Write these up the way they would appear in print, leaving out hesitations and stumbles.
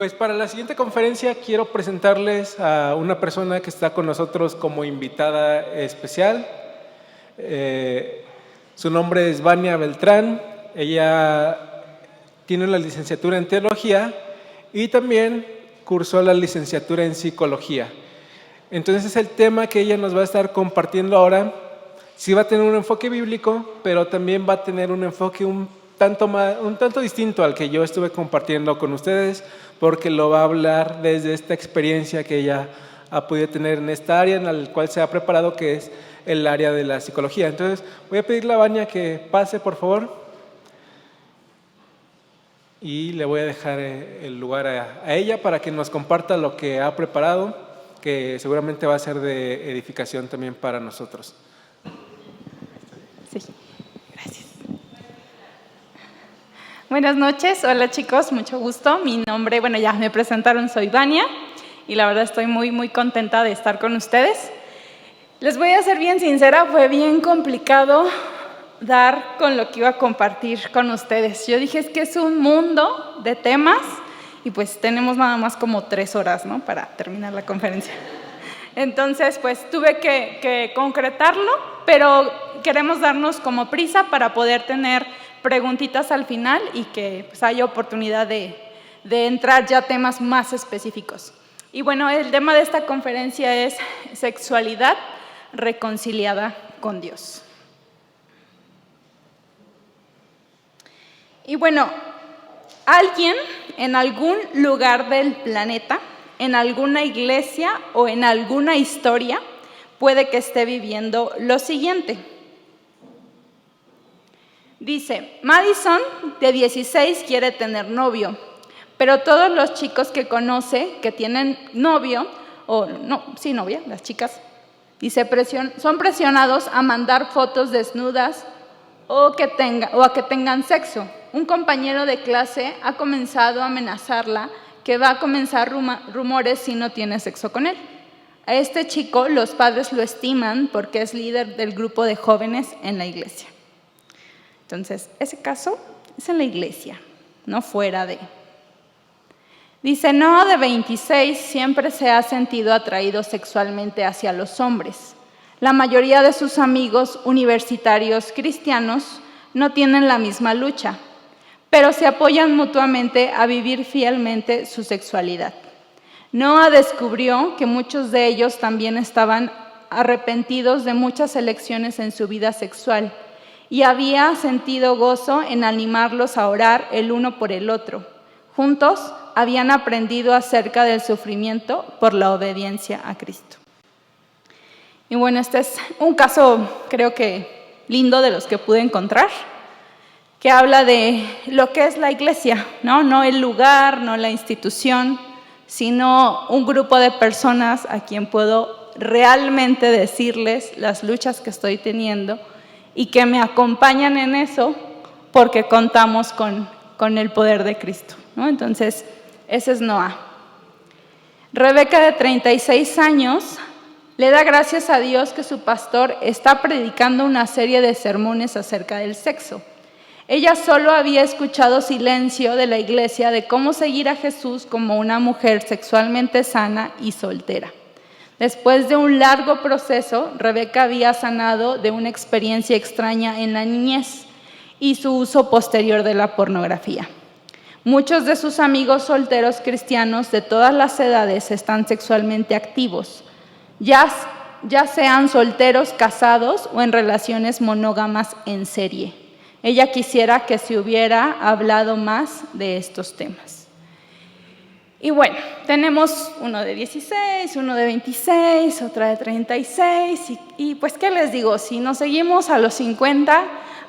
Pues para la siguiente conferencia quiero presentarles a una persona que está con nosotros como invitada especial. Su nombre es Vania Beltrán. Ella tiene la licenciatura en Teología y también cursó la licenciatura en Psicología. Entonces el tema que ella nos va a estar compartiendo ahora sí va a tener un enfoque bíblico, pero también va a tener un enfoque un tanto distinto al que yo estuve compartiendo con ustedes, porque lo va a hablar desde esta experiencia que ella ha podido tener en esta área en la cual se ha preparado, que es el área de la psicología. Entonces voy a pedirle a Vania que pase, por favor, y le voy a dejar el lugar a ella para que nos comparta lo que ha preparado, que seguramente va a ser de edificación también para nosotros. Sí, gracias. Buenas noches, hola chicos, mucho gusto. Mi nombre, ya me presentaron, soy Vania y la verdad estoy muy contenta de estar con ustedes. Les voy a ser bien sincera, fue bien complicado dar con lo que iba a compartir con ustedes. Yo dije, es que es un mundo de temas y pues tenemos nada más como 3 horas, ¿no?, para terminar la conferencia. Entonces, pues tuve que concretarlo, pero queremos darnos como prisa para poder tener preguntitas al final y que pues, haya oportunidad de entrar ya a temas más específicos. Y bueno, el tema de esta conferencia es sexualidad reconciliada con Dios. Y bueno, alguien en algún lugar del planeta, en alguna iglesia o en alguna historia, puede que esté viviendo lo siguiente. Dice, Madison, de 16, quiere tener novio, pero todos los chicos que conoce que tienen novio, novia, las chicas, dice, son presionados a mandar fotos desnudas o a que tengan sexo. Un compañero de clase ha comenzado a amenazarla que va a comenzar rumores si no tiene sexo con él. A este chico los padres lo estiman porque es líder del grupo de jóvenes en la iglesia. Entonces, ese caso es en la iglesia, no fuera de. Dice, Noah, de 26, siempre se ha sentido atraído sexualmente hacia los hombres. La mayoría de sus amigos universitarios cristianos no tienen la misma lucha, pero se apoyan mutuamente a vivir fielmente su sexualidad. Noah descubrió que muchos de ellos también estaban arrepentidos de muchas elecciones en su vida sexual y había sentido gozo en animarlos a orar el uno por el otro. Juntos habían aprendido acerca del sufrimiento por la obediencia a Cristo. Y bueno, este es un caso, creo que lindo, de los que pude encontrar, que habla de lo que es la iglesia, no el lugar, no la institución, sino un grupo de personas a quien puedo realmente decirles las luchas que estoy teniendo y que me acompañan en eso porque contamos con el poder de Cristo, ¿no? Entonces, ese es Noah. Rebeca, de 36 años, le da gracias a Dios que su pastor está predicando una serie de sermones acerca del sexo. Ella solo había escuchado silencio de la iglesia de cómo seguir a Jesús como una mujer sexualmente sana y soltera. Después de un largo proceso, Rebeca había sanado de una experiencia extraña en la niñez y su uso posterior de la pornografía. Muchos de sus amigos solteros cristianos de todas las edades están sexualmente activos, ya sean solteros, casados o en relaciones monógamas en serie. Ella quisiera que se hubiera hablado más de estos temas. Y bueno, tenemos uno de 16, uno de 26, otra de 36, y pues, ¿qué les digo? Si nos seguimos a los 50,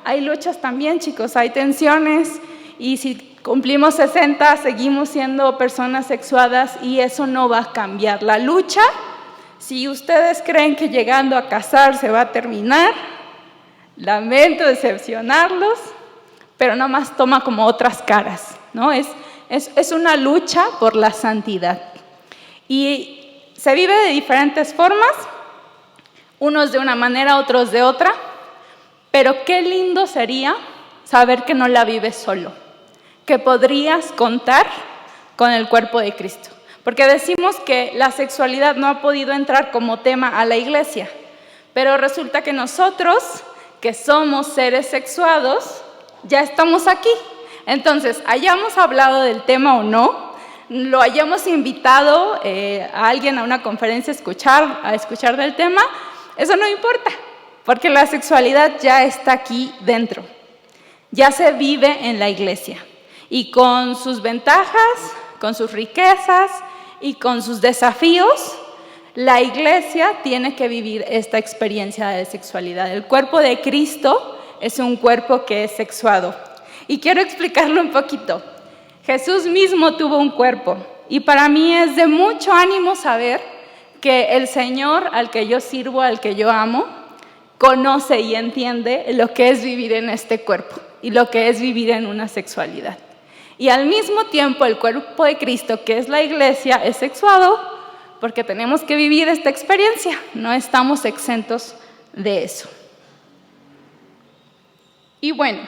hay luchas también, chicos, hay tensiones, y si cumplimos 60, seguimos siendo personas sexuadas, y eso no va a cambiar. La lucha, si ustedes creen que llegando a casarse va a terminar, lamento decepcionarlos, pero nada más toma como otras caras, ¿no? Es una lucha por la santidad. Y se vive de diferentes formas, unos de una manera, otros de otra, pero qué lindo sería saber que no la vives solo, que podrías contar con el cuerpo de Cristo. Porque decimos que la sexualidad no ha podido entrar como tema a la iglesia, pero resulta que nosotros, que somos seres sexuados, ya estamos aquí. Entonces, hayamos hablado del tema o no, lo hayamos invitado a alguien a una conferencia a escuchar del tema, eso no importa, porque la sexualidad ya está aquí dentro, ya se vive en la iglesia, y con sus ventajas, con sus riquezas y con sus desafíos, la iglesia tiene que vivir esta experiencia de sexualidad. El cuerpo de Cristo es un cuerpo que es sexuado. Y quiero explicarlo un poquito. Jesús mismo tuvo un cuerpo, y para mí es de mucho ánimo saber que el Señor al que yo sirvo, al que yo amo, conoce y entiende lo que es vivir en este cuerpo y lo que es vivir en una sexualidad. Y al mismo tiempo el cuerpo de Cristo, que es la iglesia, es sexuado porque tenemos que vivir esta experiencia, no estamos exentos de eso. Y bueno,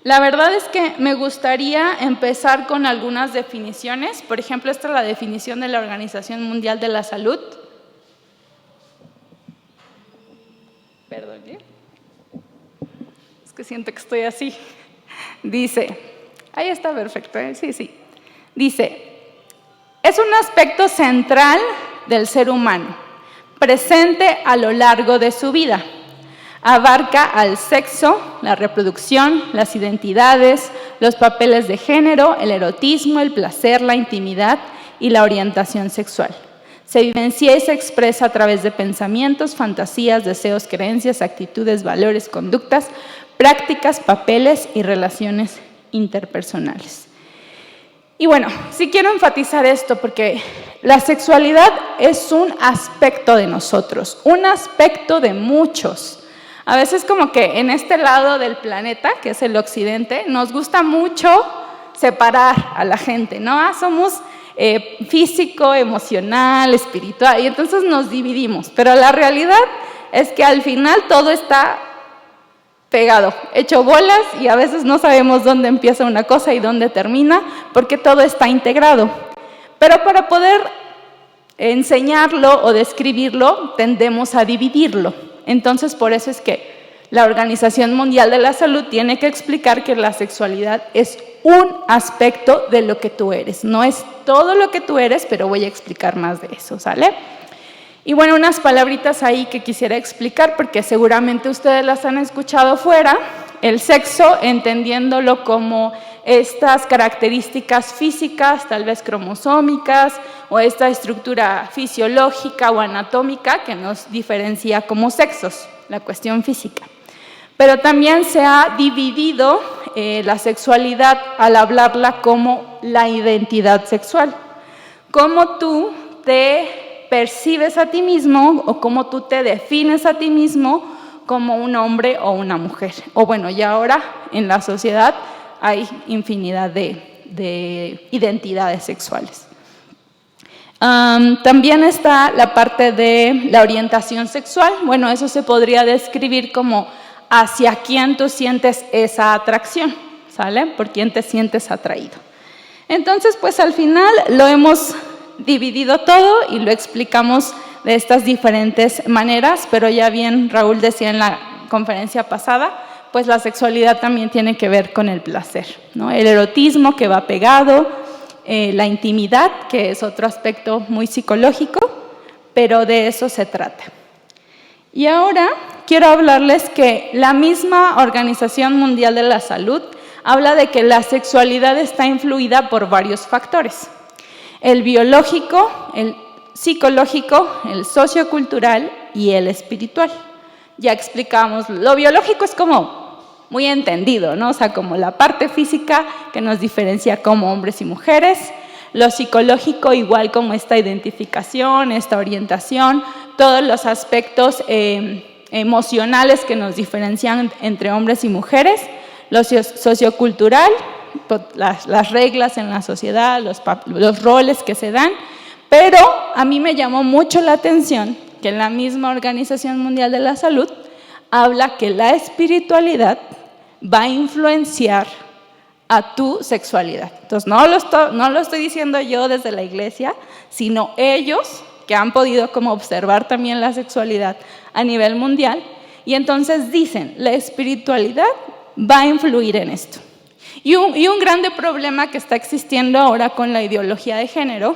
la verdad es que me gustaría empezar con algunas definiciones. Por ejemplo, esta es la definición de la Organización Mundial de la Salud. Perdón, ¿eh? Es que siento que estoy así. Dice, ahí está perfecto, ¿eh? Sí. Dice, es un aspecto central del ser humano, presente a lo largo de su vida. Abarca al sexo, la reproducción, las identidades, los papeles de género, el erotismo, el placer, la intimidad y la orientación sexual. Se vivencia y se expresa a través de pensamientos, fantasías, deseos, creencias, actitudes, valores, conductas, prácticas, papeles y relaciones interpersonales. Y bueno, sí quiero enfatizar esto porque la sexualidad es un aspecto de nosotros, un aspecto de muchos. A veces como que en este lado del planeta, que es el occidente, nos gusta mucho separar a la gente, ¿no? Somos físico, emocional, espiritual, y entonces nos dividimos. Pero la realidad es que al final todo está pegado, hecho bolas, y a veces no sabemos dónde empieza una cosa y dónde termina, porque todo está integrado. Pero para poder enseñarlo o describirlo, tendemos a dividirlo. Entonces, por eso es que la Organización Mundial de la Salud tiene que explicar que la sexualidad es un aspecto de lo que tú eres. No es todo lo que tú eres, pero voy a explicar más de eso, ¿sale? Y bueno, unas palabritas ahí que quisiera explicar, porque seguramente ustedes las han escuchado fuera. El sexo, entendiéndolo como estas características físicas, tal vez cromosómicas, o esta estructura fisiológica o anatómica que nos diferencia como sexos, la cuestión física. Pero también se ha dividido la sexualidad al hablarla como la identidad sexual. Cómo tú te percibes a ti mismo o cómo tú te defines a ti mismo como un hombre o una mujer. O bueno, ya ahora en la sociedad hay infinidad de identidades sexuales. También está la parte de la orientación sexual. Bueno, eso se podría describir como hacia quién tú sientes esa atracción, ¿sale? Por quién te sientes atraído. Entonces, pues al final lo hemos dividido todo y lo explicamos de estas diferentes maneras, pero ya bien Raúl decía en la conferencia pasada, pues la sexualidad también tiene que ver con el placer, ¿no? El erotismo que va pegado, la intimidad, que es otro aspecto muy psicológico, pero de eso se trata. Y ahora quiero hablarles que la misma Organización Mundial de la Salud habla de que la sexualidad está influida por varios factores: el biológico, el psicológico, el sociocultural y el espiritual. Ya explicamos, lo biológico es como muy entendido, ¿no? O sea, como la parte física que nos diferencia como hombres y mujeres. Lo psicológico, igual como esta identificación, esta orientación, todos los aspectos emocionales que nos diferencian entre hombres y mujeres. Lo sociocultural, las reglas en la sociedad, los roles que se dan. Pero a mí me llamó mucho la atención que la misma Organización Mundial de la Salud habla que la espiritualidad va a influenciar a tu sexualidad. Entonces, no lo estoy diciendo yo desde la iglesia, sino ellos que han podido como observar también la sexualidad a nivel mundial. Y entonces dicen, la espiritualidad va a influir en esto. Y un grande problema que está existiendo ahora con la ideología de género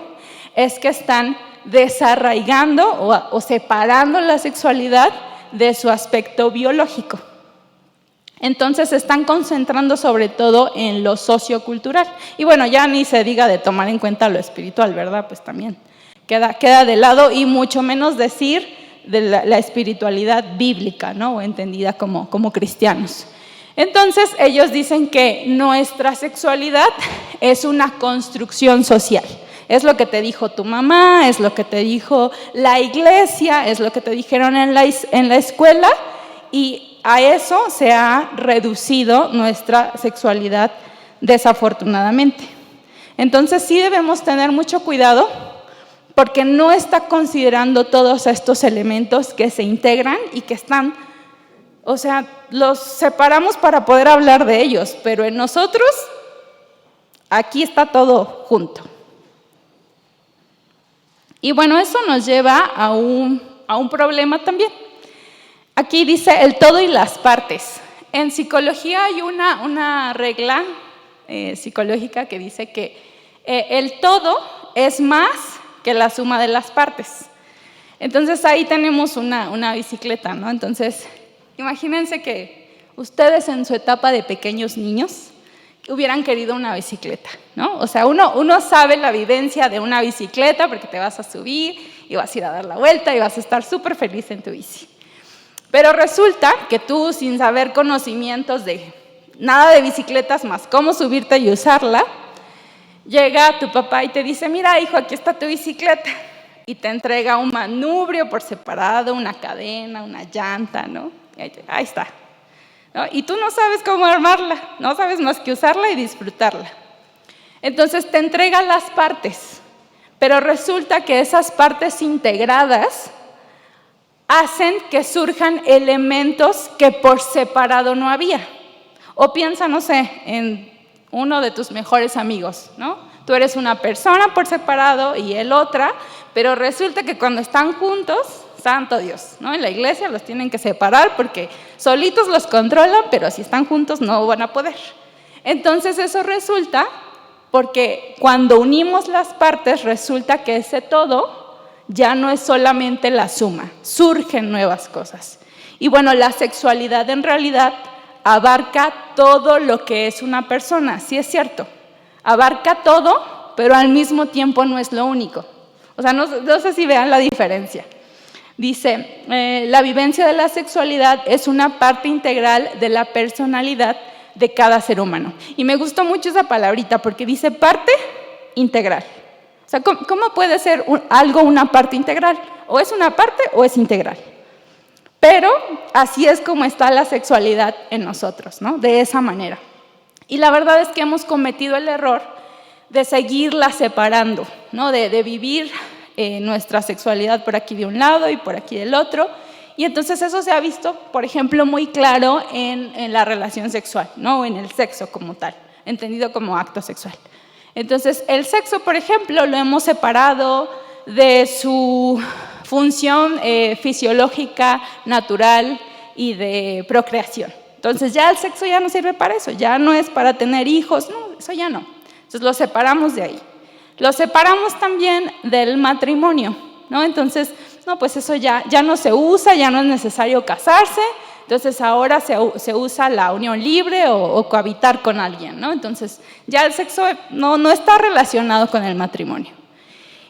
es que están desarraigando o separando la sexualidad de su aspecto biológico. Entonces se están concentrando sobre todo en lo sociocultural. Y bueno, ya ni se diga de tomar en cuenta lo espiritual, ¿verdad? Pues también queda de lado, y mucho menos decir de la espiritualidad bíblica, ¿no? O entendida como cristianos. Entonces ellos dicen que nuestra sexualidad es una construcción social. Es lo que te dijo tu mamá, es lo que te dijo la iglesia, es lo que te dijeron en la escuela, y a eso se ha reducido nuestra sexualidad, desafortunadamente. Entonces sí debemos tener mucho cuidado, porque no está considerando todos estos elementos que se integran y que están, o sea, los separamos para poder hablar de ellos, pero en nosotros, aquí está todo junto. Y bueno, eso nos lleva a un problema también. Aquí dice el todo y las partes. En psicología hay una regla psicológica que dice que el todo es más que la suma de las partes. Entonces ahí tenemos una bicicleta, ¿no? Entonces, imagínense que ustedes en su etapa de pequeños niños hubieran querido una bicicleta, ¿no? O sea, uno sabe la vivencia de una bicicleta porque te vas a subir y vas a ir a dar la vuelta y vas a estar súper feliz en tu bici. Pero resulta que tú, sin saber conocimientos de nada de bicicletas más cómo subirte y usarla, llega tu papá y te dice, mira hijo, aquí está tu bicicleta, y te entrega un manubrio por separado, una cadena, una llanta, ¿no? Y ahí está, ¿no? Y tú no sabes cómo armarla, no sabes más que usarla y disfrutarla. Entonces te entrega las partes, pero resulta que esas partes integradas hacen que surjan elementos que por separado no había. O piensa, no sé, en uno de tus mejores amigos, ¿no? Tú eres una persona por separado y él otra, pero resulta que cuando están juntos, santo Dios, ¿no? En la iglesia los tienen que separar porque solitos los controlan, pero si están juntos no van a poder. Entonces eso resulta porque cuando unimos las partes, resulta que ese todo ya no es solamente la suma, surgen nuevas cosas. Y bueno, la sexualidad en realidad abarca todo lo que es una persona, sí es cierto, abarca todo, pero al mismo tiempo no es lo único. O sea, no sé si vean la diferencia. Dice, la vivencia de la sexualidad es una parte integral de la personalidad de cada ser humano. Y me gustó mucho esa palabrita porque dice parte integral. O sea, ¿cómo puede ser algo una parte integral? O es una parte o es integral. Pero así es como está la sexualidad en nosotros, ¿no? De esa manera. Y la verdad es que hemos cometido el error de seguirla separando, ¿no? De vivir nuestra sexualidad por aquí de un lado y por aquí del otro. Y entonces eso se ha visto, por ejemplo, muy claro en la relación sexual, ¿no? O en el sexo como tal, entendido como acto sexual. Entonces, el sexo, por ejemplo, lo hemos separado de su función fisiológica, natural y de procreación. Entonces, ya el sexo ya no sirve para eso, ya no es para tener hijos, no, eso ya no. Entonces, lo separamos de ahí. Lo separamos también del matrimonio, ¿no? Entonces, no, pues eso ya no se usa, ya no es necesario casarse. Entonces ahora se usa la unión libre o cohabitar con alguien, ¿no? Entonces ya el sexo no está relacionado con el matrimonio.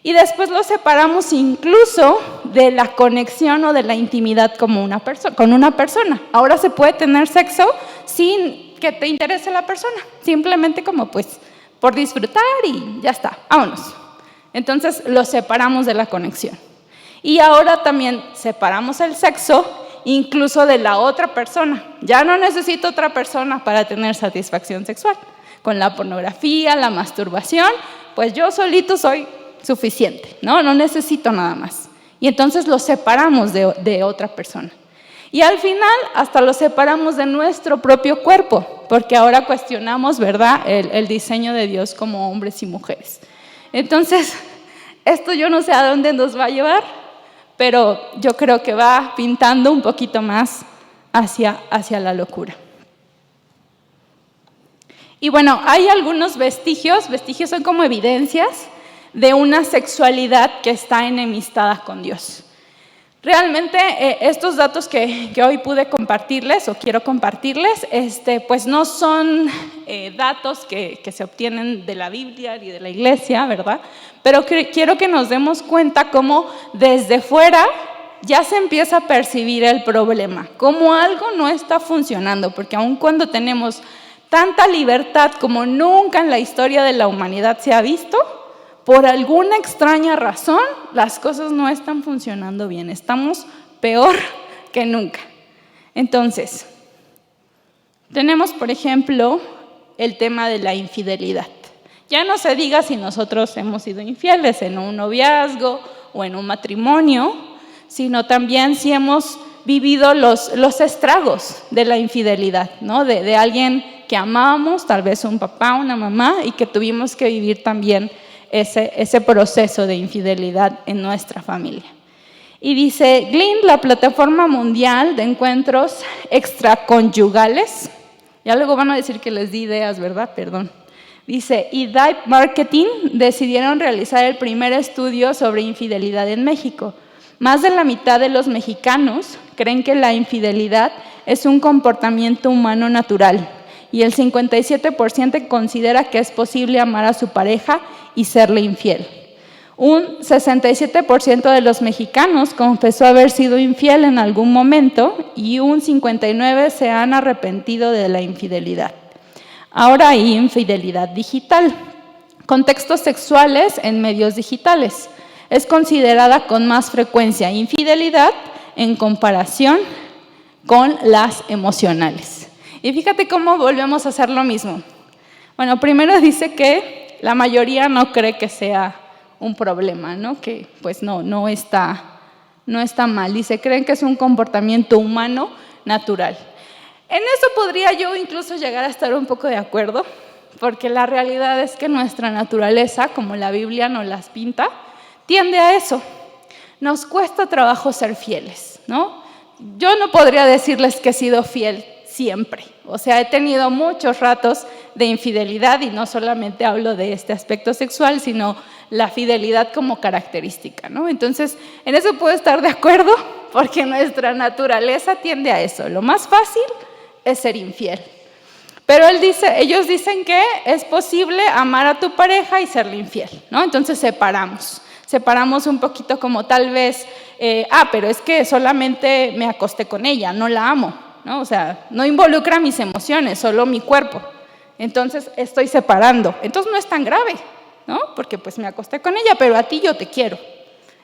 Y después lo separamos incluso de la conexión o de la intimidad con una persona. Ahora se puede tener sexo sin que te interese la persona, simplemente como pues por disfrutar y ya está, vámonos. Entonces lo separamos de la conexión. Y ahora también separamos el sexo incluso de la otra persona. Ya no necesito otra persona para tener satisfacción sexual. Con la pornografía, la masturbación, pues yo solito soy suficiente, ¿no? No necesito nada más. Y entonces lo separamos de otra persona. Y al final hasta lo separamos de nuestro propio cuerpo, porque ahora cuestionamos, ¿verdad?, el diseño de Dios como hombres y mujeres. Entonces, esto yo no sé a dónde nos va a llevar, pero yo creo que va pintando un poquito más hacia la locura. Y bueno, hay algunos vestigios son como evidencias de una sexualidad que está enemistada con Dios. Realmente estos datos que hoy pude compartirles o quiero compartirles, pues no son datos que se obtienen de la Biblia ni de la iglesia, ¿verdad? Pero quiero que nos demos cuenta cómo desde fuera ya se empieza a percibir el problema, cómo algo no está funcionando, porque aun cuando tenemos tanta libertad como nunca en la historia de la humanidad se ha visto, por alguna extraña razón, las cosas no están funcionando bien. Estamos peor que nunca. Entonces, tenemos, por ejemplo, el tema de la infidelidad. Ya no se diga si nosotros hemos sido infieles en un noviazgo o en un matrimonio, sino también si hemos vivido los estragos de la infidelidad, ¿no? De alguien que amábamos, tal vez un papá, una mamá, y que tuvimos que vivir también ese proceso de infidelidad en nuestra familia. Y dice Glint, la plataforma mundial de encuentros extraconyugales, ya luego van a decir que les di ideas, ¿verdad? Perdón. Dice, y Dive Marketing decidieron realizar el primer estudio sobre infidelidad en México. Más de la mitad de los mexicanos creen que la infidelidad es un comportamiento humano natural y el 57% considera que es posible amar a su pareja y serle infiel. Un 67% de los mexicanos confesó haber sido infiel en algún momento y un 59% se han arrepentido de la infidelidad. Ahora hay infidelidad digital. Contextos sexuales en medios digitales. Es considerada con más frecuencia infidelidad en comparación con las emocionales. Y fíjate cómo volvemos a hacer lo mismo. Bueno, primero dice que la mayoría no cree que sea un problema, ¿no? Que pues no está mal. Dice, creen que es un comportamiento humano natural. En eso podría yo incluso llegar a estar un poco de acuerdo, porque la realidad es que nuestra naturaleza, como la Biblia nos las pinta, tiende a eso. Nos cuesta trabajo ser fieles, ¿no? Yo no podría decirles que he sido fiel siempre. O sea, he tenido muchos ratos de infidelidad y no solamente hablo de este aspecto sexual, sino la fidelidad como característica, ¿no? Entonces, en eso puedo estar de acuerdo porque nuestra naturaleza tiende a eso. Lo más fácil es ser infiel. Pero ellos dicen que es posible amar a tu pareja y serle infiel, ¿no? Entonces separamos un poquito como tal vez, pero es que solamente me acosté con ella, no la amo, ¿no? O sea, no involucra mis emociones, solo mi cuerpo. Entonces estoy separando. Entonces no es tan grave, ¿no? Porque pues me acosté con ella, pero a ti yo te quiero.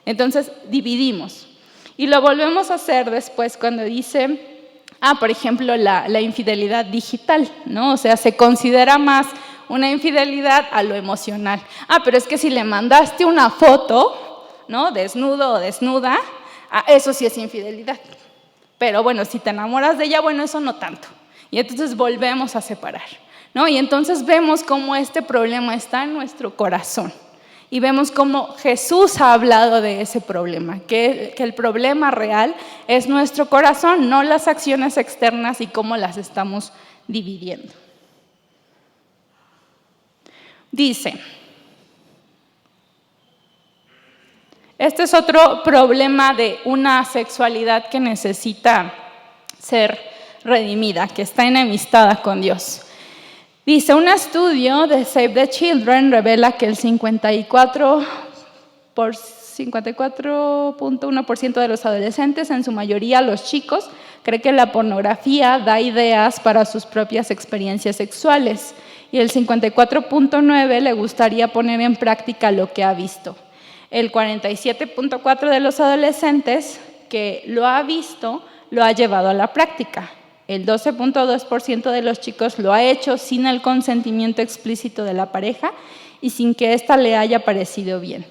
Entonces dividimos. Y lo volvemos a hacer después cuando dice, por ejemplo, la infidelidad digital, ¿no? O sea, se considera más una infidelidad a lo emocional. Pero es que si le mandaste una foto, ¿no? Desnudo o desnuda, eso sí es infidelidad. Pero bueno, si te enamoras de ella, bueno, eso no tanto. Y entonces volvemos a separar, ¿no? Y entonces vemos cómo este problema está en nuestro corazón. Y vemos cómo Jesús ha hablado de ese problema, que el problema real es nuestro corazón, no las acciones externas y cómo las estamos dividiendo. Dice, este es otro problema de una sexualidad que necesita ser redimida, que está enemistada con Dios. Dice, un estudio de Save the Children revela que el 54.1% de los adolescentes, en su mayoría los chicos, cree que la pornografía da ideas para sus propias experiencias sexuales y el 54.9% le gustaría poner en práctica lo que ha visto. El 47.4% de los adolescentes que lo ha visto lo ha llevado a la práctica. El 12.2% de los chicos lo ha hecho sin el consentimiento explícito de la pareja y sin que ésta le haya parecido bien,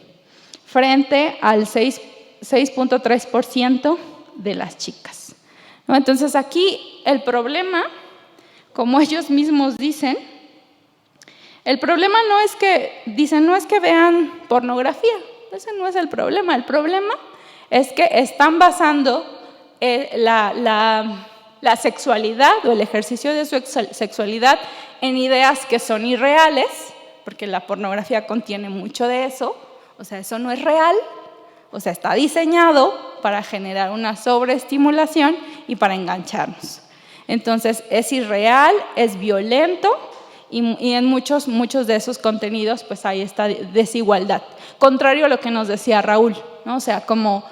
frente al 6.3% de las chicas, ¿no? Entonces aquí el problema, como ellos mismos dicen, el problema no es que, dicen, no es que vean pornografía, ese no es el problema es que están basando la sexualidad o el ejercicio de su sexualidad en ideas que son irreales, porque la pornografía contiene mucho de eso, o sea, eso no es real, o sea, está diseñado para generar una sobreestimulación y para engancharnos. Entonces, es irreal, es violento y en muchos de esos contenidos pues hay esta desigualdad. Contrario a lo que nos decía Raúl, ¿no? O sea, como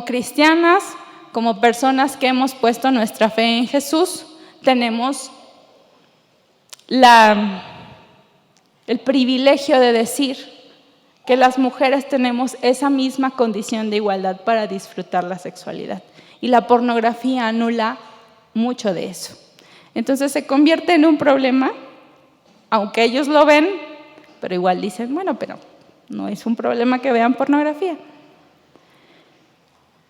cristianas, como personas que hemos puesto nuestra fe en Jesús, tenemos el privilegio de decir que las mujeres tenemos esa misma condición de igualdad para disfrutar la sexualidad. Y la pornografía anula mucho de eso. Entonces se convierte en un problema, aunque ellos lo ven, pero igual dicen, bueno, pero no es un problema que vean pornografía.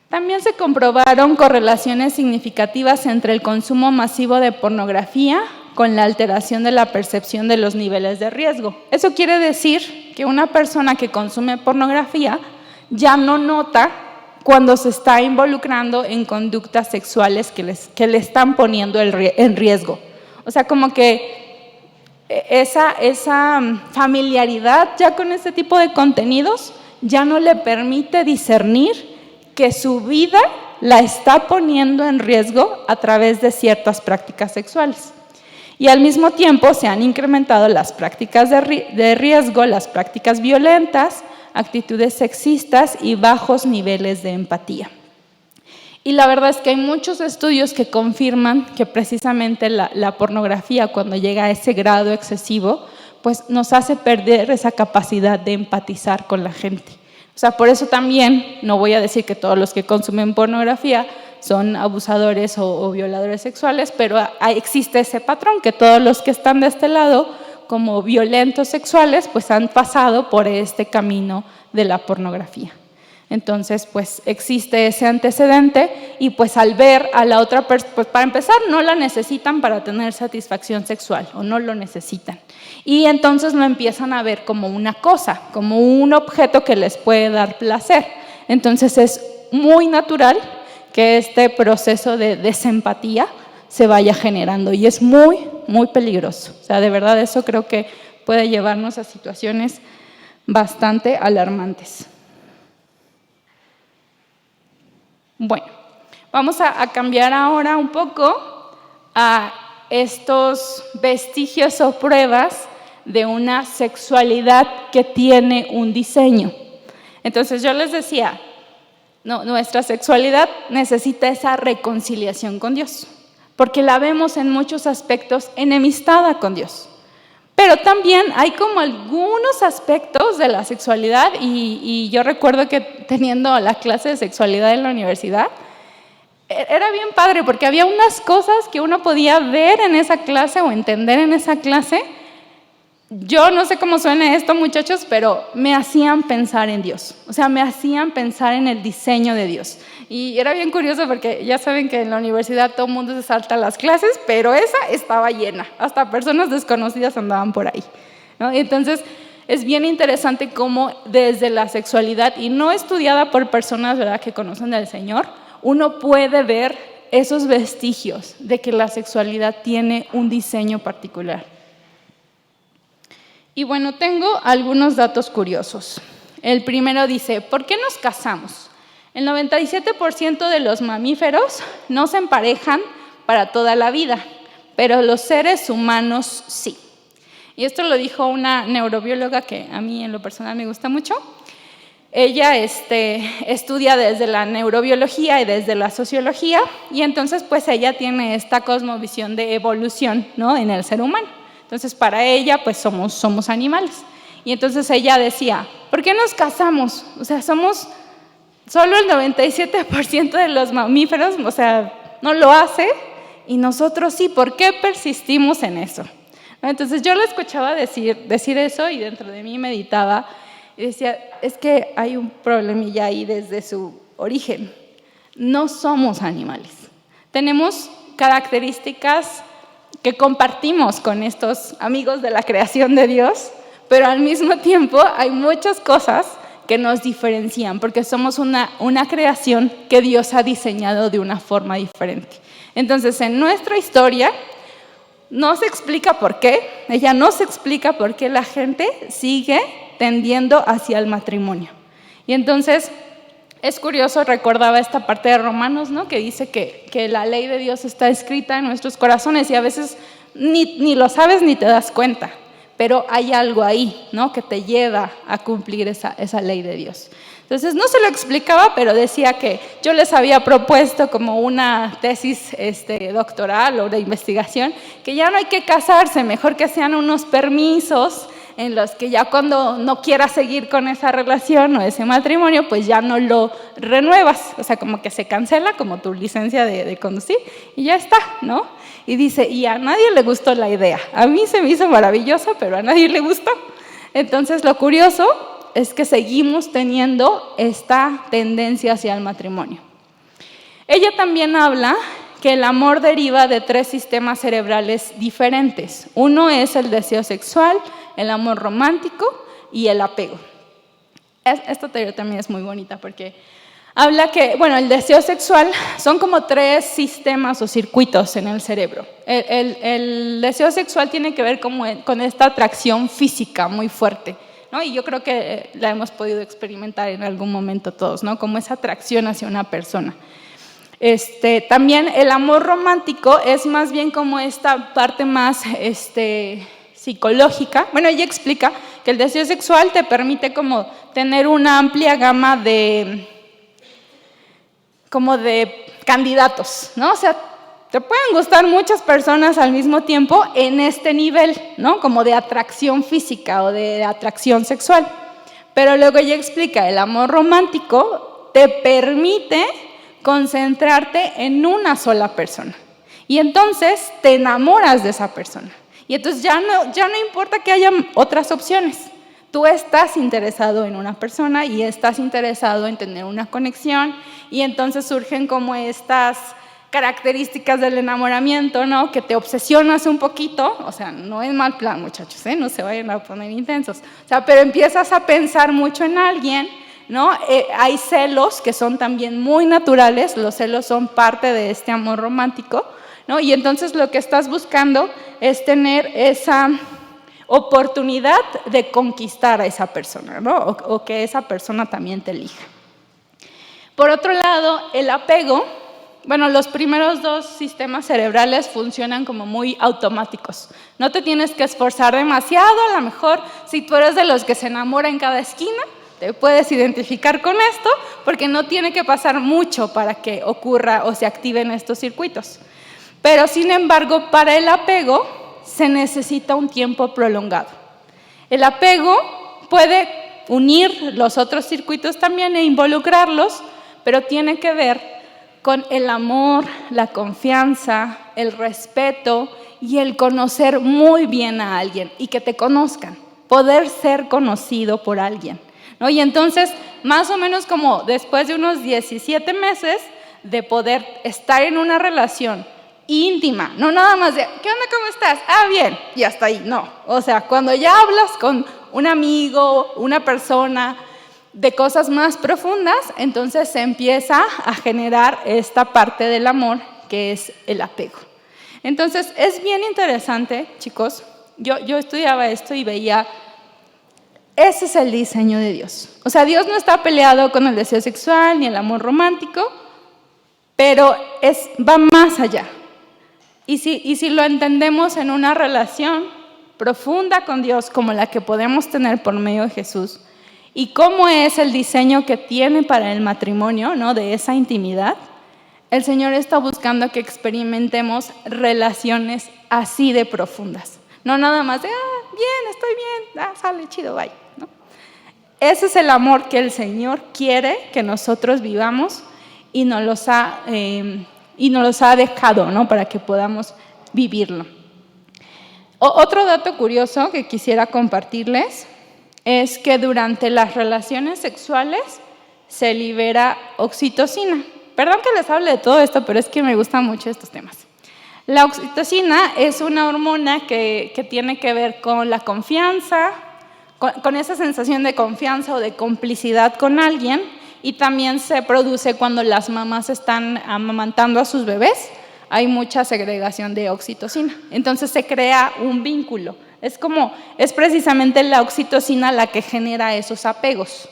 También se comprobaron correlaciones significativas entre el consumo masivo de pornografía con la alteración de la percepción de los niveles de riesgo. Eso quiere decir que una persona que consume pornografía ya no nota cuando se está involucrando en conductas sexuales que le están poniendo en riesgo. O sea, como que esa familiaridad ya con este tipo de contenidos ya no le permite discernir que su vida la está poniendo en riesgo a través de ciertas prácticas sexuales. Y al mismo tiempo se han incrementado las prácticas de riesgo, las prácticas violentas, actitudes sexistas y bajos niveles de empatía. Y la verdad es que hay muchos estudios que confirman que precisamente la pornografía, cuando llega a ese grado excesivo, pues nos hace perder esa capacidad de empatizar con la gente. O sea, por eso también no voy a decir que todos los que consumen pornografía son abusadores o violadores sexuales, pero existe ese patrón, que todos los que están de este lado como violentos sexuales, pues han pasado por este camino de la pornografía. Entonces, pues existe ese antecedente y pues al ver a la otra persona, pues para empezar no la necesitan para tener satisfacción sexual o no lo necesitan. Y entonces lo empiezan a ver como una cosa, como un objeto que les puede dar placer. Entonces es muy natural que este proceso de desempatía se vaya generando y es muy, muy peligroso. O sea, de verdad eso creo que puede llevarnos a situaciones bastante alarmantes. Bueno, vamos a cambiar ahora un poco a estos vestigios o pruebas de una sexualidad que tiene un diseño. Entonces yo les decía, no, nuestra sexualidad necesita esa reconciliación con Dios, porque la vemos en muchos aspectos enemistada con Dios. Pero también hay como algunos aspectos de la sexualidad y yo recuerdo que teniendo la clase de sexualidad en la universidad, era bien padre porque había unas cosas que uno podía ver en esa clase o entender en esa clase. Yo no sé cómo suena esto, muchachos, pero me hacían pensar en Dios. O sea, me hacían pensar en el diseño de Dios. Y era bien curioso porque ya saben que en la universidad todo el mundo se salta las clases, pero esa estaba llena. Hasta personas desconocidas andaban por ahí, ¿no? Entonces, es bien interesante cómo desde la sexualidad, y no estudiada por personas, ¿verdad?, que conocen al Señor, uno puede ver esos vestigios de que la sexualidad tiene un diseño particular. Y bueno, tengo algunos datos curiosos. El primero dice, ¿por qué nos casamos? El 97% de los mamíferos no se emparejan para toda la vida, pero los seres humanos sí. Y esto lo dijo una neurobióloga que a mí en lo personal me gusta mucho. Ella estudia desde la neurobiología y desde la sociología, y entonces pues ella tiene esta cosmovisión de evolución, ¿no?, en el ser humano. Entonces, para ella, pues somos animales. Y entonces ella decía, ¿por qué nos casamos? O sea, somos solo el 97% de los mamíferos, o sea, no lo hace, y nosotros sí, ¿por qué persistimos en eso? Entonces, yo la escuchaba decir eso y dentro de mí meditaba y decía, es que hay un problemilla ahí desde su origen. No somos animales. tenemos características que compartimos con estos amigos de la creación de Dios, pero al mismo tiempo hay muchas cosas que nos diferencian, porque somos una creación que Dios ha diseñado de una forma diferente. Entonces, en nuestra historia no se explica por qué, ella no se explica por qué la gente sigue tendiendo hacia el matrimonio. Y entonces, es curioso, recordaba esta parte de Romanos, ¿no? Que dice que la ley de Dios está escrita en nuestros corazones y a veces ni lo sabes ni te das cuenta. Pero hay algo ahí, ¿no? Que te lleva a cumplir esa ley de Dios. Entonces, no se lo explicaba, pero decía que yo les había propuesto como una tesis doctoral o de investigación, que ya no hay que casarse, mejor que sean unos permisos en los que ya cuando no quieras seguir con esa relación o ese matrimonio, pues ya no lo renuevas. O sea, como que se cancela, como tu licencia de conducir, y ya está, ¿no? Y dice, y a nadie le gustó la idea. A mí se me hizo maravillosa, pero a nadie le gustó. Entonces, lo curioso es que seguimos teniendo esta tendencia hacia el matrimonio. Ella también habla que el amor deriva de 3 sistemas cerebrales diferentes. Uno es el deseo sexual, el amor romántico y el apego. Esta teoría también es muy bonita porque habla que, el deseo sexual son como 3 sistemas o circuitos en el cerebro. El deseo sexual tiene que ver con esta atracción física muy fuerte, ¿no? Y yo creo que la hemos podido experimentar en algún momento todos, ¿no? Como esa atracción hacia una persona. También el amor romántico es más bien como esta parte más psicológica. Ella explica que el deseo sexual te permite como tener una amplia gama de candidatos, ¿no? O sea, te pueden gustar muchas personas al mismo tiempo en este nivel, ¿no? Como de atracción física o de atracción sexual. Pero luego ella explica, el amor romántico te permite concentrarte en una sola persona. Y entonces te enamoras de esa persona. Y entonces ya no importa que haya otras opciones. Tú estás interesado en una persona y estás interesado en tener una conexión, y entonces surgen como estas características del enamoramiento, ¿no? Que te obsesionas un poquito, o sea, no es mal plan, muchachos, no se vayan a poner intensos, o sea, pero empiezas a pensar mucho en alguien, ¿no? Hay celos que son también muy naturales, los celos son parte de este amor romántico, ¿no? Y entonces lo que estás buscando es tener esa oportunidad de conquistar a esa persona, ¿no? O que esa persona también te elija. Por otro lado, el apego, los primeros 2 sistemas cerebrales funcionan como muy automáticos. No te tienes que esforzar demasiado, a lo mejor si tú eres de los que se enamora en cada esquina, te puedes identificar con esto, porque no tiene que pasar mucho para que ocurra o se activen estos circuitos. Pero sin embargo, para el apego se necesita un tiempo prolongado. El apego puede unir los otros circuitos también e involucrarlos, pero tiene que ver con el amor, la confianza, el respeto y el conocer muy bien a alguien y que te conozcan, poder ser conocido por alguien, ¿no? Y entonces, más o menos como después de unos 17 meses de poder estar en una relación íntima, no nada más de, ¿qué onda, cómo estás? Ah, bien, y hasta ahí, no. O sea, cuando ya hablas con un amigo, una persona, de cosas más profundas, entonces se empieza a generar esta parte del amor que es el apego. Entonces, es bien interesante, chicos. Yo estudiaba esto y veía, ese es el diseño de Dios. O sea, Dios no está peleado con el deseo sexual ni el amor romántico, pero va más allá. Y si lo entendemos en una relación profunda con Dios como la que podemos tener por medio de Jesús, y cómo es el diseño que tiene para el matrimonio, ¿no? De esa intimidad, el Señor está buscando que experimentemos relaciones así de profundas. No nada más de, bien, estoy bien, sale chido, bye, ¿no? Ese es el amor que el Señor quiere que nosotros vivamos y nos los ha dejado, ¿no? Para que podamos vivirlo. Otro dato curioso que quisiera compartirles es que durante las relaciones sexuales se libera oxitocina. Perdón que les hable de todo esto, pero es que me gustan mucho estos temas. La oxitocina es una hormona que tiene que ver con la confianza, con esa sensación de confianza o de complicidad con alguien, y también se produce cuando las mamás están amamantando a sus bebés. Hay mucha segregación de oxitocina. Entonces se crea un vínculo. Es precisamente la oxitocina la que genera esos apegos.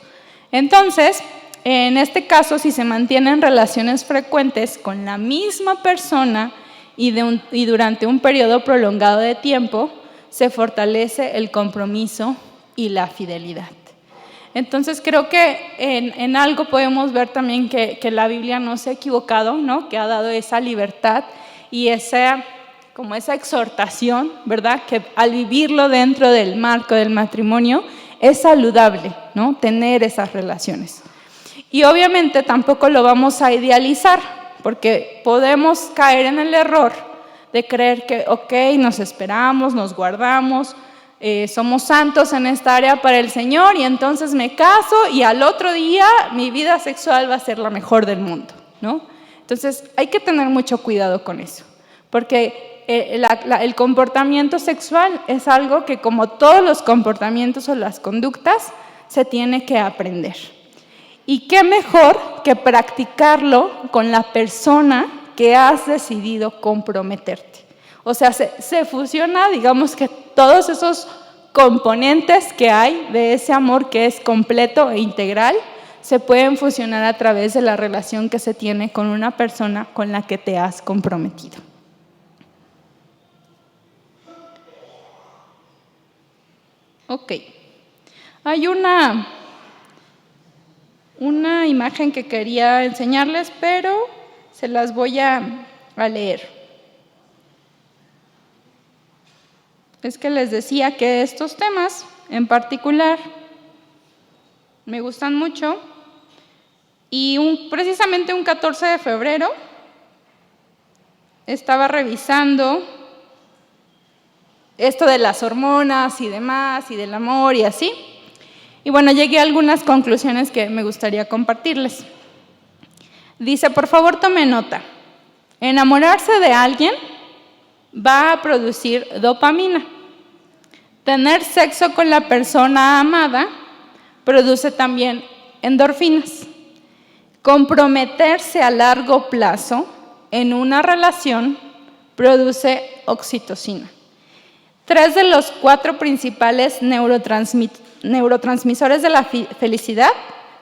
Entonces, en este caso, si se mantienen relaciones frecuentes con la misma persona y durante un periodo prolongado de tiempo, se fortalece el compromiso y la fidelidad. Entonces creo que en algo podemos ver también que la Biblia no se ha equivocado, ¿no? Que ha dado esa libertad y esa exhortación, ¿verdad? Que al vivirlo dentro del marco del matrimonio es saludable, ¿no? Tener esas relaciones. Y obviamente tampoco lo vamos a idealizar, porque podemos caer en el error de creer que, nos esperamos, nos guardamos, somos santos en esta área para el Señor y entonces me caso y al otro día mi vida sexual va a ser la mejor del mundo, ¿no? Entonces hay que tener mucho cuidado con eso, porque el comportamiento sexual es algo que, como todos los comportamientos o las conductas, se tiene que aprender. Y qué mejor que practicarlo con la persona que has decidido comprometerte. O sea, se fusiona, digamos, que todos esos componentes que hay de ese amor que es completo e integral se pueden fusionar a través de la relación que se tiene con una persona con la que te has comprometido. Ok. Hay una imagen que quería enseñarles, pero se las voy a leer. Es que les decía que estos temas en particular me gustan mucho y precisamente un 14 de febrero estaba revisando esto de las hormonas y demás y del amor y así, y bueno, llegué a algunas conclusiones que me gustaría compartirles. Dice, por favor tome nota, enamorarse de alguien va a producir dopamina. Tener sexo con la persona amada produce también endorfinas. Comprometerse a largo plazo en una relación produce oxitocina. 3 de los 4 principales neurotransmisores de la felicidad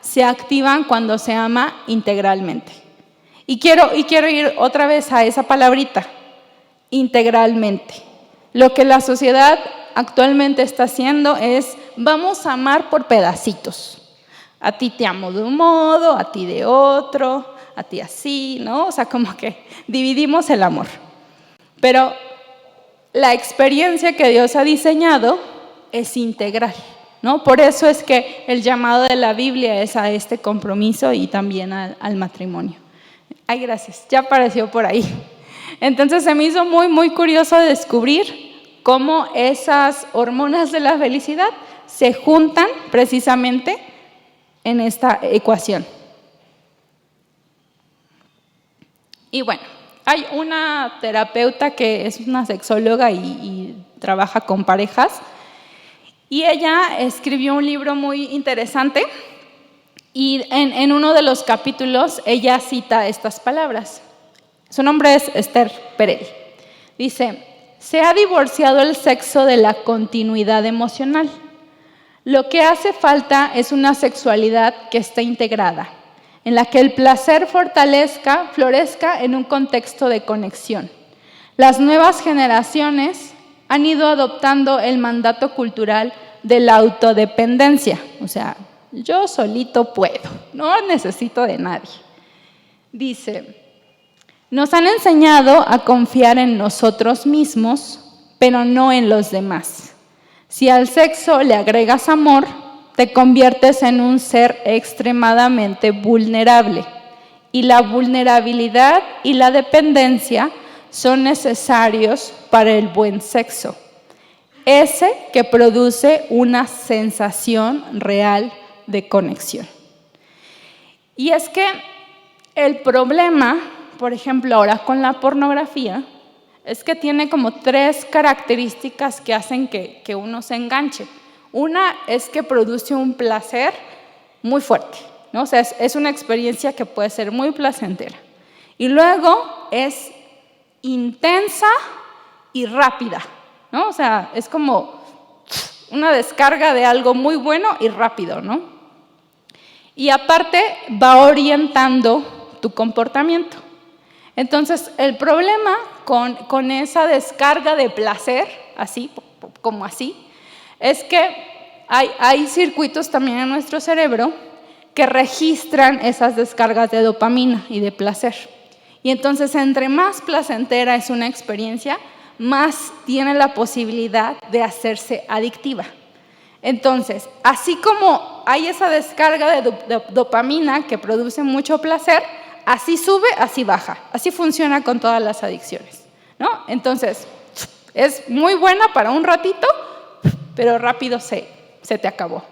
se activan cuando se ama integralmente. Y quiero ir otra vez a esa palabrita, integralmente. Lo que la sociedad actualmente está haciendo es, vamos a amar por pedacitos. A ti te amo de un modo, a ti de otro, a ti así, ¿no? O sea, como que dividimos el amor. Pero la experiencia que Dios ha diseñado es integral, ¿no? Por eso es que el llamado de la Biblia es a este compromiso y también al matrimonio. Ay, gracias, ya apareció por ahí. Entonces se me hizo muy, muy curioso descubrir cómo esas hormonas de la felicidad se juntan precisamente en esta ecuación. Y bueno, hay una terapeuta que es una sexóloga y trabaja con parejas, y ella escribió un libro muy interesante y en uno de los capítulos ella cita estas palabras. Su nombre es Esther Perel. Dice, se ha divorciado el sexo de la continuidad emocional. Lo que hace falta es una sexualidad que esté integrada, en la que el placer florezca en un contexto de conexión. Las nuevas generaciones han ido adoptando el mandato cultural de la autodependencia. O sea, yo solito puedo, no necesito de nadie. Dice, nos han enseñado a confiar en nosotros mismos, pero no en los demás. Si al sexo le agregas amor, te conviertes en un ser extremadamente vulnerable. Y la vulnerabilidad y la dependencia son necesarios para el buen sexo. Ese que produce una sensación real de conexión. Y es que El problema, por ejemplo, ahora con la pornografía, es que tiene como 3 características que hacen que uno se enganche. Una es que produce un placer muy fuerte, ¿no? O sea, es una experiencia que puede ser muy placentera. Y luego es intensa y rápida, ¿no? O sea, es como una descarga de algo muy bueno y rápido, ¿no? Y aparte va orientando tu comportamiento. Entonces, el problema con esa descarga de placer, así, como así, es que hay circuitos también en nuestro cerebro que registran esas descargas de dopamina y de placer. Y entonces, entre más placentera es una experiencia, más tiene la posibilidad de hacerse adictiva. Entonces, así como hay esa descarga de dopamina que produce mucho placer, así sube, así baja. Así funciona con todas las adicciones, ¿no? Entonces, es muy buena para un ratito, pero rápido se te acabó.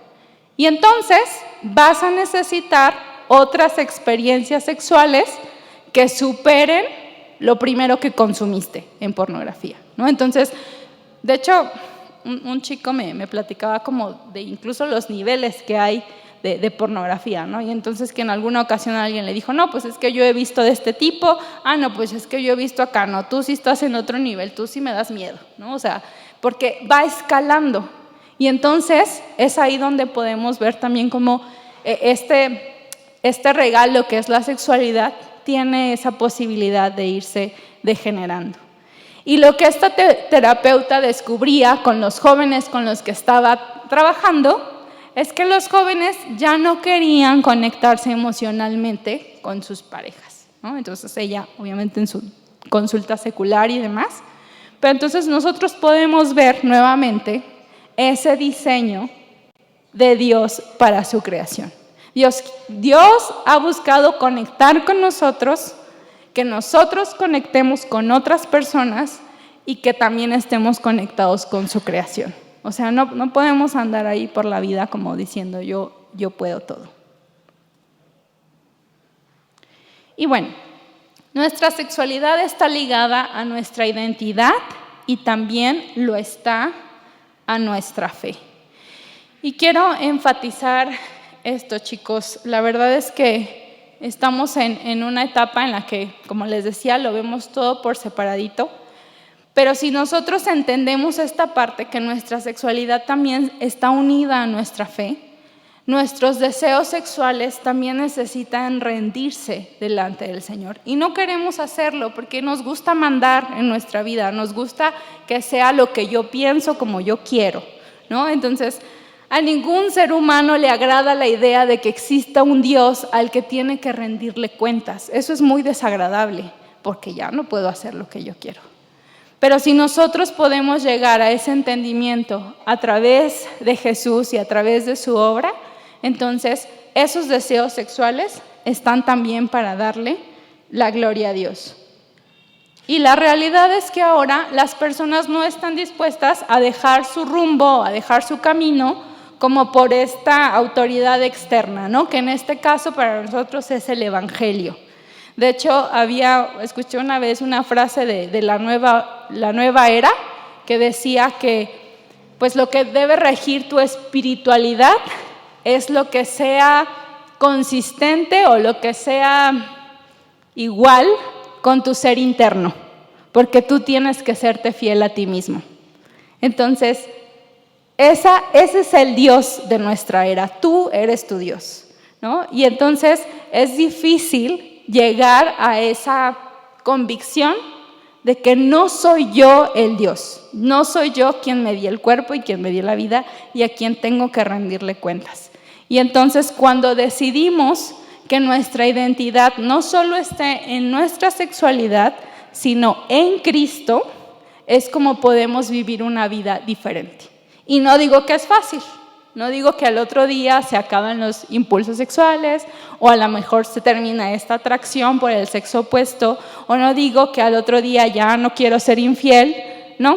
Y entonces vas a necesitar otras experiencias sexuales que superen lo primero que consumiste en pornografía, ¿no? Entonces, de hecho, un chico me platicaba como de incluso los niveles que hay de pornografía, ¿no? Y entonces que en alguna ocasión alguien le dijo, no, pues es que yo he visto de este tipo, no, pues es que yo he visto acá, no, tú sí estás en otro nivel, tú sí me das miedo, ¿no? O sea, porque va escalando. Y entonces es ahí donde podemos ver también cómo este regalo que es la sexualidad tiene esa posibilidad de irse degenerando. Y lo que esta terapeuta descubría con los jóvenes con los que estaba trabajando es que los jóvenes ya no querían conectarse emocionalmente con sus parejas, ¿no? Entonces ella, obviamente en su consulta secular y demás, pero entonces nosotros podemos ver nuevamente ese diseño de Dios para su creación. Dios ha buscado conectar con nosotros, que nosotros conectemos con otras personas y que también estemos conectados con su creación. O sea, no podemos andar ahí por la vida como diciendo yo puedo todo. Y bueno, nuestra sexualidad está ligada a nuestra identidad y también lo está a nuestra fe. Y quiero enfatizar esto, chicos. La verdad es que estamos en una etapa en la que, como les decía, lo vemos todo por separadito. Pero si nosotros entendemos esta parte, que nuestra sexualidad también está unida a nuestra fe, nuestros deseos sexuales también necesitan rendirse delante del Señor. Y no queremos hacerlo porque nos gusta mandar en nuestra vida, nos gusta que sea lo que yo pienso como yo quiero, ¿no? Entonces, a ningún ser humano le agrada la idea de que exista un Dios al que tiene que rendirle cuentas. Eso es muy desagradable porque ya no puedo hacer lo que yo quiero. Pero si nosotros podemos llegar a ese entendimiento a través de Jesús y a través de su obra, entonces esos deseos sexuales están también para darle la gloria a Dios. Y la realidad es que ahora las personas no están dispuestas a dejar su rumbo, a dejar su camino, como por esta autoridad externa, ¿no? Que en este caso para nosotros es el Evangelio. De hecho, escuché una vez una frase de la nueva era que decía que pues lo que debe regir tu espiritualidad es lo que sea consistente o lo que sea igual con tu ser interno, porque tú tienes que serte fiel a ti mismo. Entonces, ese es el Dios de nuestra era, tú eres tu Dios, ¿no? Y entonces es difícil llegar a esa convicción de que no soy yo el Dios, no soy yo quien me di el cuerpo y quien me dio la vida y a quien tengo que rendirle cuentas. Y entonces cuando decidimos que nuestra identidad no solo esté en nuestra sexualidad, sino en Cristo, es como podemos vivir una vida diferente. Y no digo que es fácil, no digo que al otro día se acaban los impulsos sexuales o a lo mejor se termina esta atracción por el sexo opuesto, o no digo que al otro día ya no quiero ser infiel, no,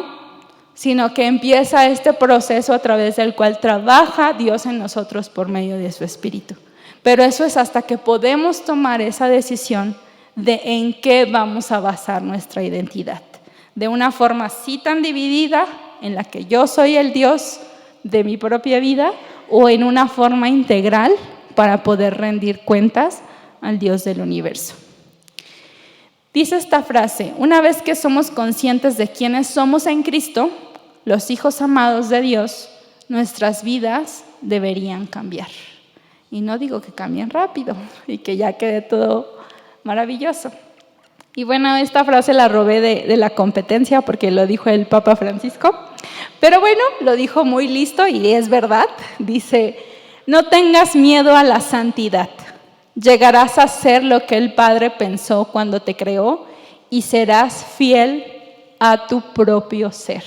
sino que empieza este proceso a través del cual trabaja Dios en nosotros por medio de su Espíritu. Pero eso es hasta que podemos tomar esa decisión de en qué vamos a basar nuestra identidad. De una forma así tan dividida, en la que yo soy el Dios de mi propia vida, o en una forma integral para poder rendir cuentas al Dios del universo. Dice esta frase: una vez que somos conscientes de quiénes somos en Cristo, los hijos amados de Dios, nuestras vidas deberían cambiar. Y no digo que cambien rápido y que ya quede todo maravilloso. Y bueno, esta frase la robé de la competencia porque lo dijo el Papa Francisco. Pero bueno, lo dijo muy listo y es verdad. Dice: no tengas miedo a la santidad. Llegarás a ser lo que el Padre pensó cuando te creó y serás fiel a tu propio ser.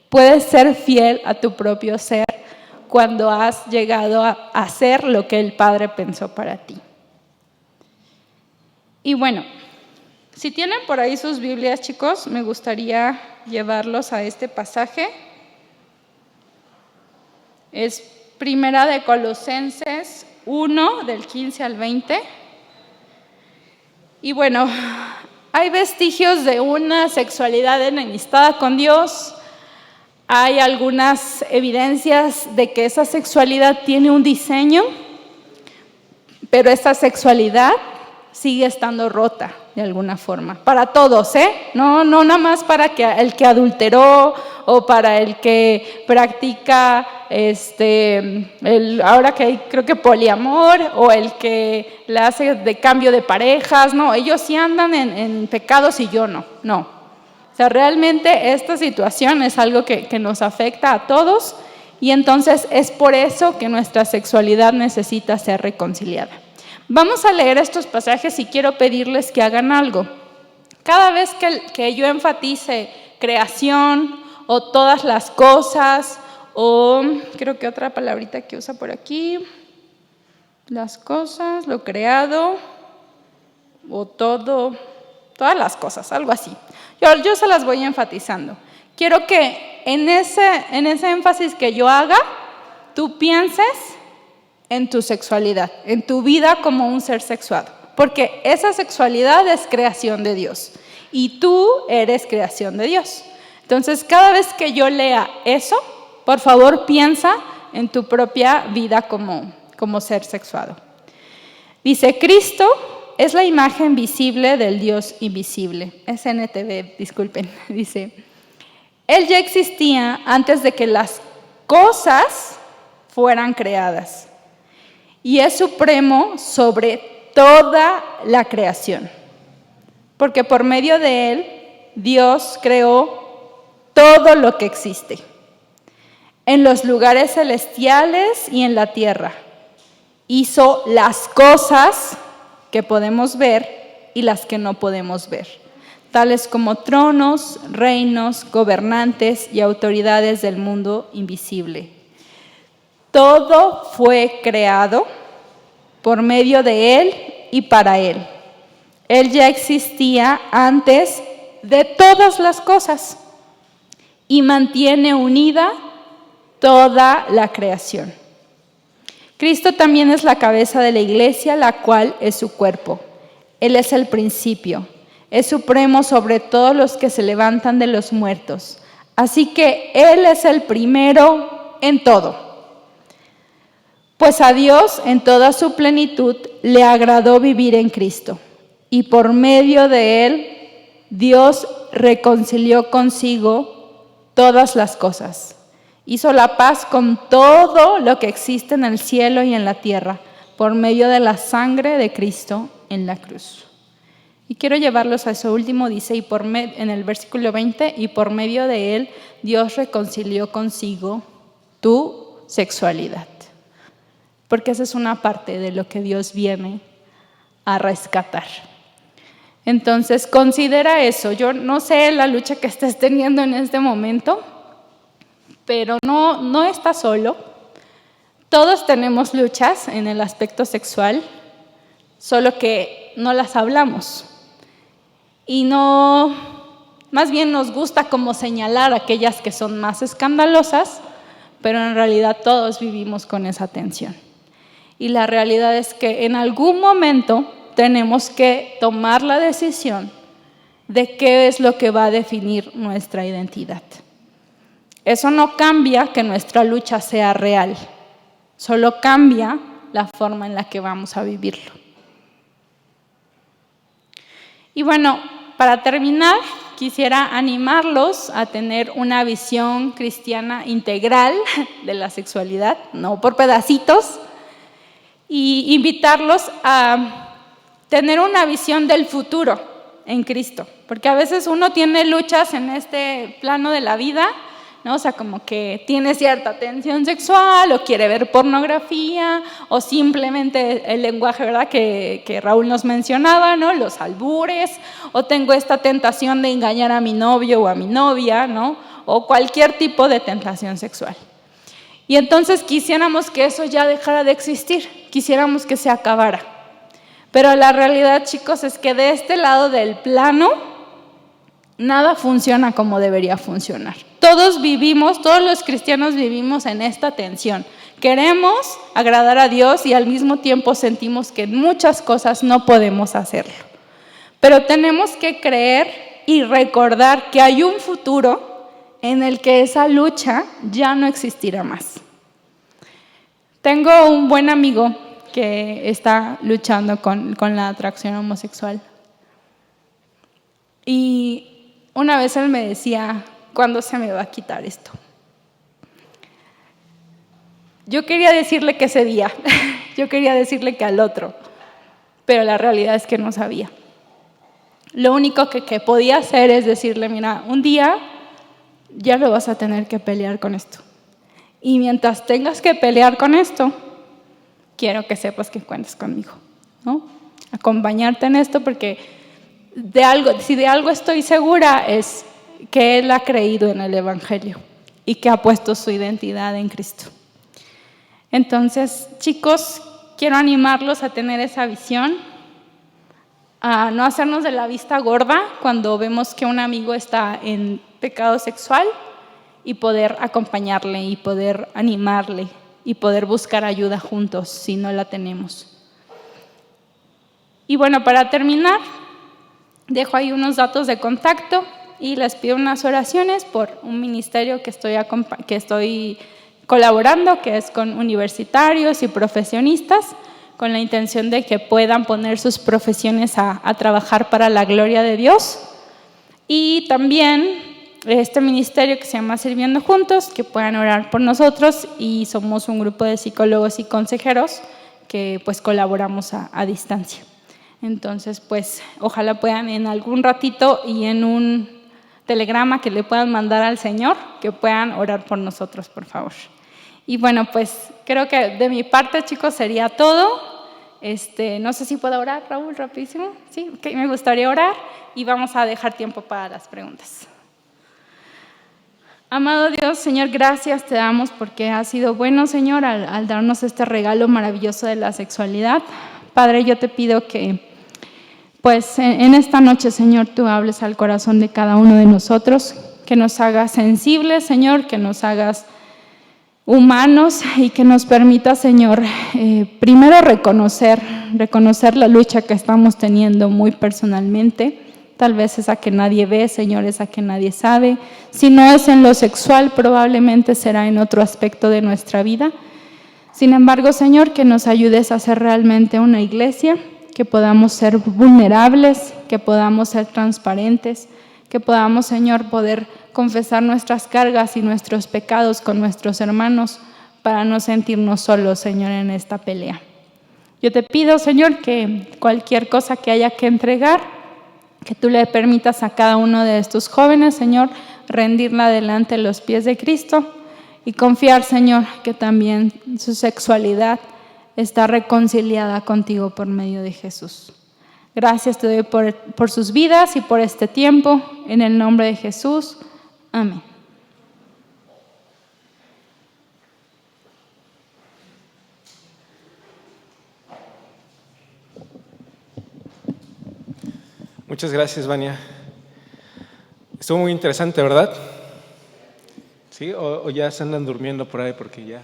Puedes ser fiel a tu propio ser cuando has llegado a hacer lo que el Padre pensó para ti. Y bueno, si tienen por ahí sus Biblias, chicos, me gustaría llevarlos a este pasaje. Es Primera de Colosenses 1, del 15 al 20. Y bueno, hay vestigios de una sexualidad enemistada con Dios. Hay algunas evidencias de que esa sexualidad tiene un diseño, pero esa sexualidad sigue estando rota de alguna forma. Para todos, No nada más para el que adulteró o para el que practica ahora que hay, creo que poliamor, o el que le hace de cambio de parejas. No, ellos sí andan en pecados y yo no. O sea, realmente esta situación es algo que nos afecta a todos, y entonces es por eso que nuestra sexualidad necesita ser reconciliada. Vamos a leer estos pasajes y quiero pedirles que hagan algo. Cada vez que yo enfatice creación o todas las cosas, o creo que otra palabrita que usa por aquí, las cosas, lo creado, o todo, todas las cosas, algo así. Yo se las voy enfatizando. Quiero que en ese énfasis que yo haga, tú pienses en tu sexualidad, en tu vida como un ser sexuado, porque esa sexualidad es creación de Dios y tú eres creación de Dios. Entonces, cada vez que yo lea eso, por favor piensa en tu propia vida como ser sexuado. Dice: Cristo es la imagen visible del Dios invisible. Es NTV, disculpen. Dice: Él ya existía antes de que las cosas fueran creadas y es supremo sobre toda la creación, porque por medio de Él Dios creó todo lo que existe, en los lugares celestiales y en la tierra. Hizo las cosas que podemos ver y las que no podemos ver, tales como tronos, reinos, gobernantes y autoridades del mundo invisible. Todo fue creado por medio de Él y para Él. Él ya existía antes de todas las cosas y mantiene unida toda la creación. Cristo también es la cabeza de la iglesia, la cual es su cuerpo. Él es el principio, es supremo sobre todos los que se levantan de los muertos. Así que Él es el primero en todo. Pues a Dios en toda su plenitud le agradó vivir en Cristo, y por medio de Él Dios reconcilió consigo todas las cosas. Hizo la paz con todo lo que existe en el cielo y en la tierra, por medio de la sangre de Cristo en la cruz. Y quiero llevarlos a eso último, dice, en el versículo 20, y por medio de Él Dios reconcilió consigo tu sexualidad. Porque esa es una parte de lo que Dios viene a rescatar. Entonces, considera eso. Yo no sé la lucha que estés teniendo en este momento, pero no estás solo. Todos tenemos luchas en el aspecto sexual, solo que no las hablamos. Y más bien nos gusta como señalar aquellas que son más escandalosas, pero en realidad todos vivimos con esa tensión. Y la realidad es que en algún momento tenemos que tomar la decisión de qué es lo que va a definir nuestra identidad. Eso no cambia que nuestra lucha sea real, solo cambia la forma en la que vamos a vivirlo. Y bueno, para terminar, quisiera animarlos a tener una visión cristiana integral de la sexualidad, no por pedacitos, y invitarlos a tener una visión del futuro en Cristo, porque a veces uno tiene luchas en este plano de la vida, ¿no? O sea, como que tiene cierta tensión sexual o quiere ver pornografía o simplemente el lenguaje, ¿verdad? Que Raúl nos mencionaba, ¿no? Los albures, o tengo esta tentación de engañar a mi novio o a mi novia, ¿no? O cualquier tipo de tentación sexual. Y entonces quisiéramos que eso ya dejara de existir, quisiéramos que se acabara. Pero la realidad, chicos, es que de este lado del plano nada funciona como debería funcionar. Todos los cristianos vivimos en esta tensión. Queremos agradar a Dios y al mismo tiempo sentimos que en muchas cosas no podemos hacerlo. Pero tenemos que creer y recordar que hay un futuro en el que esa lucha ya no existirá más. Tengo un buen amigo que está luchando con la atracción homosexual. Y una vez él me decía, ¿cuándo se me va a quitar esto? Yo quería decirle que ese día, yo quería decirle que al otro, pero la realidad es que no sabía. Lo único que podía hacer es decirle, mira, un día ya lo vas a tener que pelear con esto. Y mientras tengas que pelear con esto, quiero que sepas que cuentas conmigo, ¿no? Acompañarte en esto porque si de algo estoy segura es que él ha creído en el Evangelio y que ha puesto su identidad en Cristo. Entonces, chicos, quiero animarlos a tener esa visión, a no hacernos de la vista gorda cuando vemos que un amigo está en pecado sexual y poder acompañarle y poder animarle y poder buscar ayuda juntos si no la tenemos. Y bueno, para terminar, dejo ahí unos datos de contacto y les pido unas oraciones por un ministerio que estoy colaborando, que es con universitarios y profesionistas, con la intención de que puedan poner sus profesiones a trabajar para la gloria de Dios. Y también este ministerio que se llama Sirviendo Juntos, que puedan orar por nosotros, y somos un grupo de psicólogos y consejeros que pues colaboramos a distancia. Entonces, pues, ojalá puedan en algún ratito y en un telegrama que le puedan mandar al Señor, que puedan orar por nosotros, por favor. Y bueno, pues, creo que de mi parte, chicos, sería todo. No sé si puedo orar, Raúl, rapidísimo. Sí, okay, me gustaría orar y vamos a dejar tiempo para las preguntas. Amado Dios, Señor, gracias te damos porque has sido bueno, Señor, al darnos este regalo maravilloso de la sexualidad. Padre, yo te pido que pues en esta noche, Señor, tú hables al corazón de cada uno de nosotros, que nos hagas sensibles, Señor, que nos hagas humanos y que nos permita, Señor, primero reconocer la lucha que estamos teniendo muy personalmente, tal vez esa que nadie ve, Señor, esa que nadie sabe. Si no es en lo sexual, probablemente será en otro aspecto de nuestra vida. Sin embargo, Señor, que nos ayudes a ser realmente una iglesia, que podamos ser vulnerables, que podamos ser transparentes, que podamos, Señor, poder confesar nuestras cargas y nuestros pecados con nuestros hermanos para no sentirnos solos, Señor, en esta pelea. Yo te pido, Señor, que cualquier cosa que haya que entregar, que tú le permitas a cada uno de estos jóvenes, Señor, rendirla delante de los pies de Cristo y confiar, Señor, que también su sexualidad está reconciliada contigo por medio de Jesús. Gracias te doy por sus vidas y por este tiempo. En el nombre de Jesús. Amén. Muchas gracias, Vania. Estuvo muy interesante, ¿verdad? ¿Sí? ¿O ya se andan durmiendo por ahí porque ya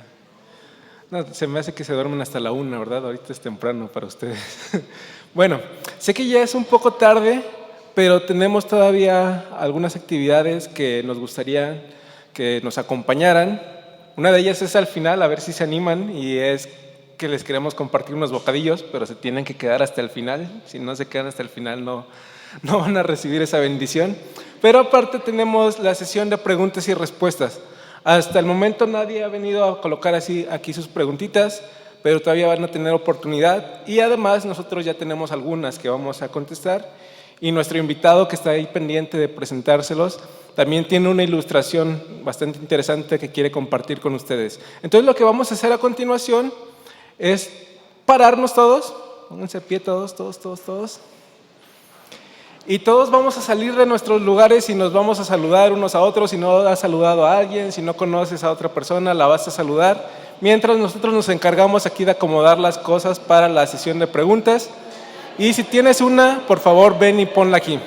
No, se me hace que se duermen hasta la 1, ¿verdad? Ahorita es temprano para ustedes. Bueno, sé que ya es un poco tarde, pero tenemos todavía algunas actividades que nos gustaría que nos acompañaran. Una de ellas es al final, a ver si se animan, y es que les queremos compartir unos bocadillos, pero se tienen que quedar hasta el final. Si no se quedan hasta el final, no van a recibir esa bendición. Pero aparte tenemos la sesión de preguntas y respuestas. Hasta el momento nadie ha venido a colocar así aquí sus preguntitas, pero todavía van a tener oportunidad, y además nosotros ya tenemos algunas que vamos a contestar, y nuestro invitado que está ahí pendiente de presentárselos también tiene una ilustración bastante interesante que quiere compartir con ustedes. Entonces lo que vamos a hacer a continuación es pararnos todos, pónganse a pie todos. Y todos vamos a salir de nuestros lugares y nos vamos a saludar unos a otros. Si no has saludado a alguien, si no conoces a otra persona, la vas a saludar. Mientras nosotros nos encargamos aquí de acomodar las cosas para la sesión de preguntas. Y si tienes una, por favor, ven y ponla aquí.